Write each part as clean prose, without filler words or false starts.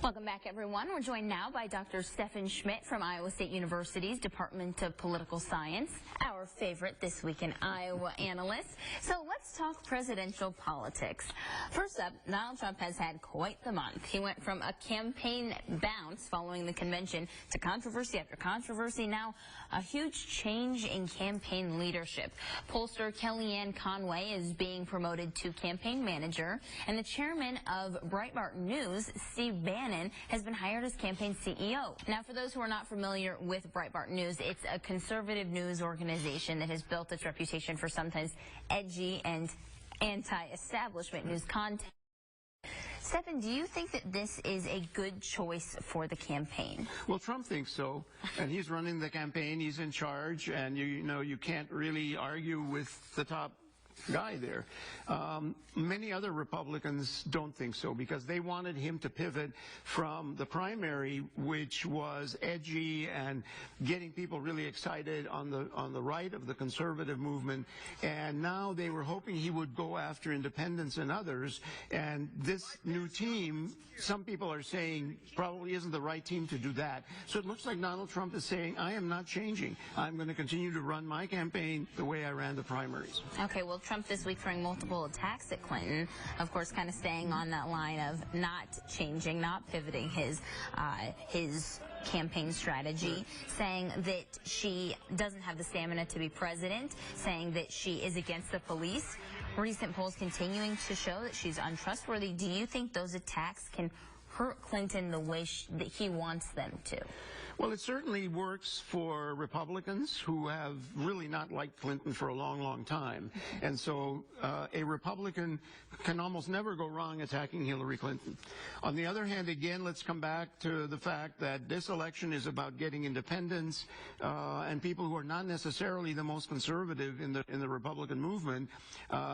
Welcome back, everyone. We're joined now by Dr. Stephen Schmidt from Iowa State University's Department of Political Science, our favorite This Week in Iowa analyst. So let's talk presidential politics. First up, Donald Trump has had quite the month. He went from a campaign bounce following the convention to controversy after controversy. Now, a huge change in campaign leadership. Pollster Kellyanne Conway is being promoted to campaign manager, and the chairman of Breitbart News, Steve Bannon, has been hired as campaign CEO. Now, for those who are not familiar with Breitbart News, it's a conservative news organization that has built its reputation for sometimes edgy and anti-establishment news content. Stephen, do you think that this is a good choice for the campaign? Well, Trump thinks so, and he's running the campaign, he's in charge, and you can't really argue with the top guy there. Many other Republicans don't think so, because they wanted him to pivot from the primary, which was edgy and getting people really excited on the right of the conservative movement, and now they were hoping he would go after independents and others. And this new team, some people are saying, probably isn't the right team to do that. So it looks like Donald Trump is saying, I am not changing. I'm going to continue to run my campaign the way I ran the primaries. Okay, well, Trump this week throwing multiple attacks at Clinton, of course, kind of staying on that line of not changing, not pivoting his campaign strategy, saying that she doesn't have the stamina to be president, saying that she is against the police. Recent polls continuing to show that she's untrustworthy. Do you think those attacks can hurt Clinton the way that he wants them to? Well, it certainly works for Republicans who have really not liked Clinton for a long, long time. And so a Republican can almost never go wrong attacking Hillary Clinton. On the other hand, again, let's come back to the fact that this election is about getting independents and people who are not necessarily the most conservative in the Republican movement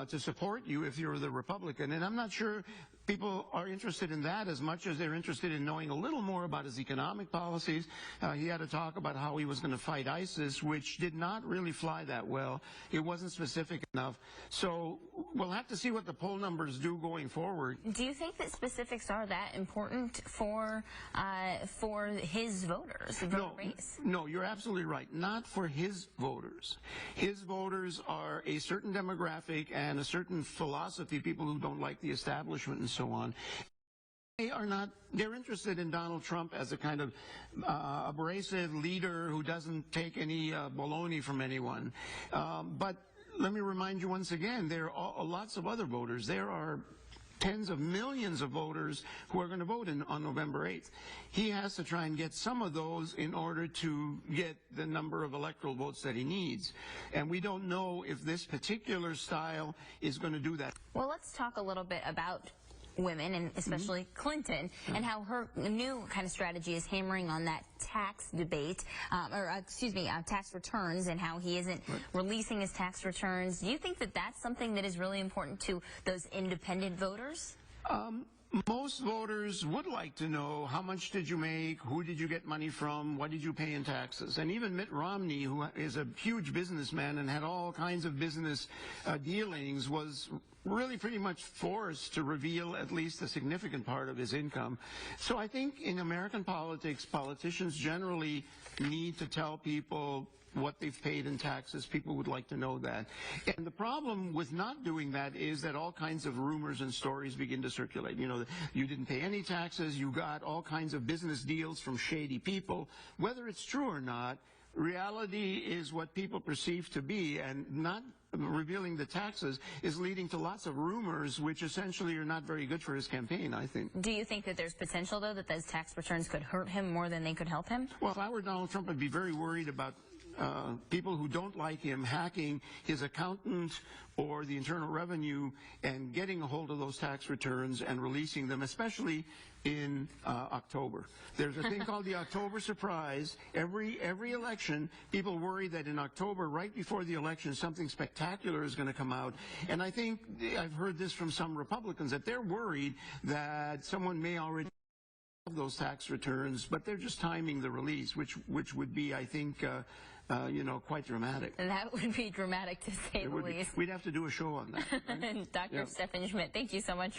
to support you if you're the Republican. And I'm not sure people are interested in that as much as they're interested in knowing a little more about his economic policies. He had to talk about how he was going to fight ISIS, which did not really fly that well. It wasn't specific enough. So we'll have to see what the poll numbers do going forward. Do you think that specifics are that important for his voters, the voter base? No, you're absolutely right. Not for his voters. His voters are a certain demographic and a certain philosophy, people who don't like the establishment and so on. They're interested in Donald Trump as a kind of abrasive leader who doesn't take any baloney from anyone. But let me remind you once again, there are lots of other voters. There are tens of millions of voters who are going to vote on November 8th. He has to try and get some of those in order to get the number of electoral votes that he needs. And we don't know if this particular style is going to do that. Well, let's talk a little bit about women, and especially Clinton, and how her new kind of strategy is hammering on that tax debate, tax returns, and how he isn't releasing his tax returns. Do you think that that's something that is really important to those independent voters? Most voters would like to know, how much did you make, who did you get money from, what did you pay in taxes? And even Mitt Romney, who is a huge businessman and had all kinds of business dealings, was really pretty much forced to reveal at least a significant part of his income. So I think in American politics, politicians generally need to tell people what they've paid in taxes. People would like to know that. And the problem with not doing that is that all kinds of rumors and stories begin to circulate. You know, you didn't pay any taxes, you got all kinds of business deals from shady people. Whether it's true or not, reality is what people perceive to be, and not revealing the taxes is leading to lots of rumors, which essentially are not very good for his campaign, I think. Do you think that there's potential, though, that those tax returns could hurt him more than they could help him? Well, if I were Donald Trump, I'd be very worried about people who don't like him hacking his accountant or the Internal Revenue and getting a hold of those tax returns and releasing them, especially in October. There's a thing called the October surprise. Every election, people worry that in October, right before the election, something spectacular is going to come out. And I think I've heard this from some Republicans, that they're worried that someone may already have those tax returns, but they're just timing the release, which would be, I think, quite dramatic. And that would be dramatic, to say the least. We'd have to do a show on that. Right? Dr. Stephen Schmidt, thank you so much.